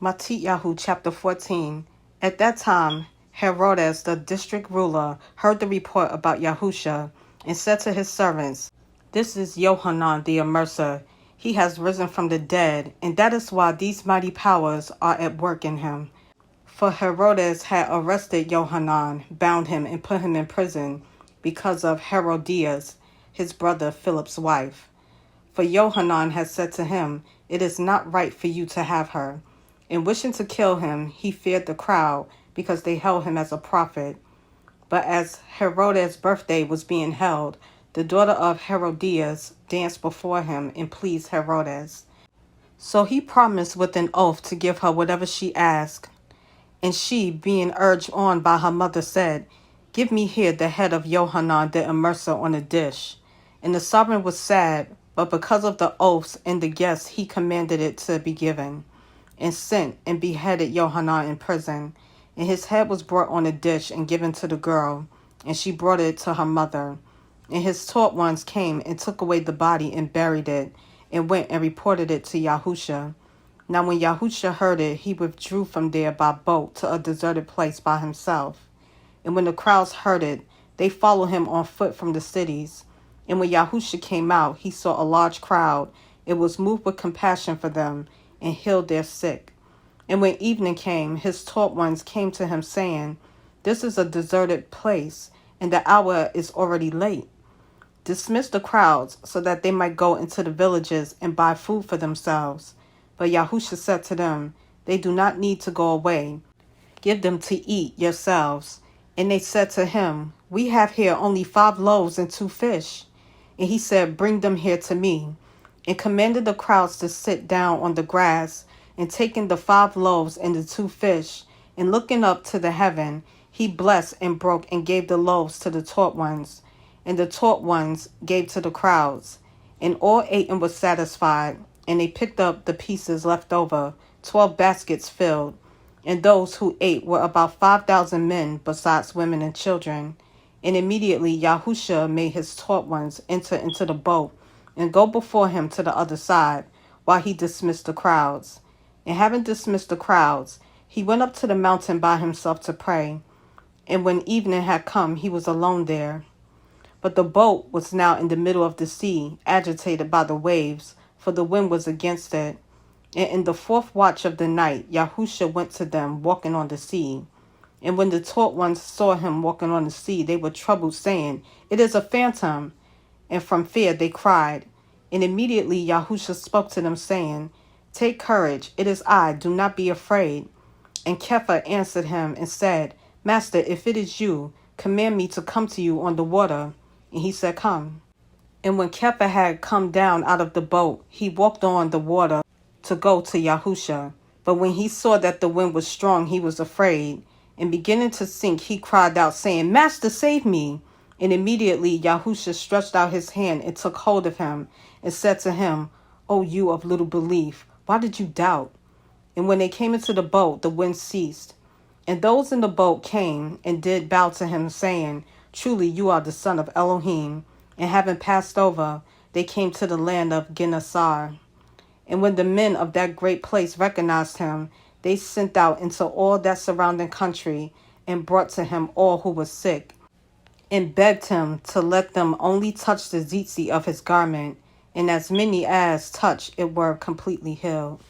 Matthithyahu chapter 14. At that time, Herodes, the district ruler, heard the report about Yahusha and said to his servants, "This is Yohanan the Immerser. He has risen from the dead, and that is why these mighty powers are at work in him." For Herodes had arrested Yohanan, bound him, and put him in prison because of Herodias, his brother Philip's wife. For Yohanan had said to him, "It is not right for you to have her." And wishing to kill him, he feared the crowd, because they held him as a prophet. But as Herodes' birthday was being held, the daughter of Herodias danced before him and pleased Herodes. So he promised with an oath to give her whatever she asked. And she, being urged on by her mother, said, "Give me here the head of Yohanan the Immerser on a dish." And the sovereign was sad, but because of the oaths and the guests, he commanded it to be given, and sent and beheaded Yohanan in prison. And his head was brought on a dish and given to the girl, and she brought it to her mother. And his taught ones came and took away the body and buried it, and went and reported it to Yahusha. Now when Yahusha heard it, he withdrew from there by boat to a deserted place by himself. And when the crowds heard it, they followed him on foot from the cities. And when Yahusha came out, he saw a large crowd, and was moved with compassion for them, and healed their sick. And when evening came, his taught ones came to him, saying, "This is a deserted place, and the hour is already late. Dismiss the crowds, so that they might go into the villages and buy food for themselves." But Yahusha said to them, "They do not need to go away. Give them to eat yourselves." And they said to him, "We have here only 5 loaves and 2 fish. And he said, "Bring them here to me." And commanded the crowds to sit down on the grass. And taking the 5 loaves and the 2 fish, and looking up to the heaven, he blessed and broke and gave the loaves to the taught ones, and the taught ones gave to the crowds. And all ate and were satisfied, and they picked up the pieces left over, 12 baskets filled. And those who ate were about 5,000 men, besides women and children. And immediately Yahusha made his taught ones enter into the boat, and go before him to the other side, while he dismissed the crowds. And having dismissed the crowds, he went up to the mountain by himself to pray. And when evening had come, he was alone there. But the boat was now in the middle of the sea, agitated by the waves, for the wind was against it. And in the 4th watch of the night, Yahusha went to them, walking on the sea. And when the taught ones saw him walking on the sea, they were troubled, saying, "It is a phantom." And from fear they cried. And immediately Yahusha spoke to them, saying, "Take courage, it is I, do not be afraid." And Kepha answered him and said, "Master, if it is you, command me to come to you on the water." And he said, "Come." And when Kepha had come down out of the boat, he walked on the water to go to Yahusha. But when he saw that the wind was strong, he was afraid. And beginning to sink, he cried out, saying, "Master, save me." And immediately Yahusha stretched out his hand and took hold of him, and said to him, "O you of little belief, why did you doubt?" And when they came into the boat, the wind ceased. And those in the boat came and did bow to him, saying, "Truly you are the Son of Elohim." And having passed over, they came to the land of Gennesar. And when the men of that great place recognized him, they sent out into all that surrounding country, and brought to him all who were sick, and begged him to let them only touch the tzitzit of his garment, and as many as touched it were completely healed.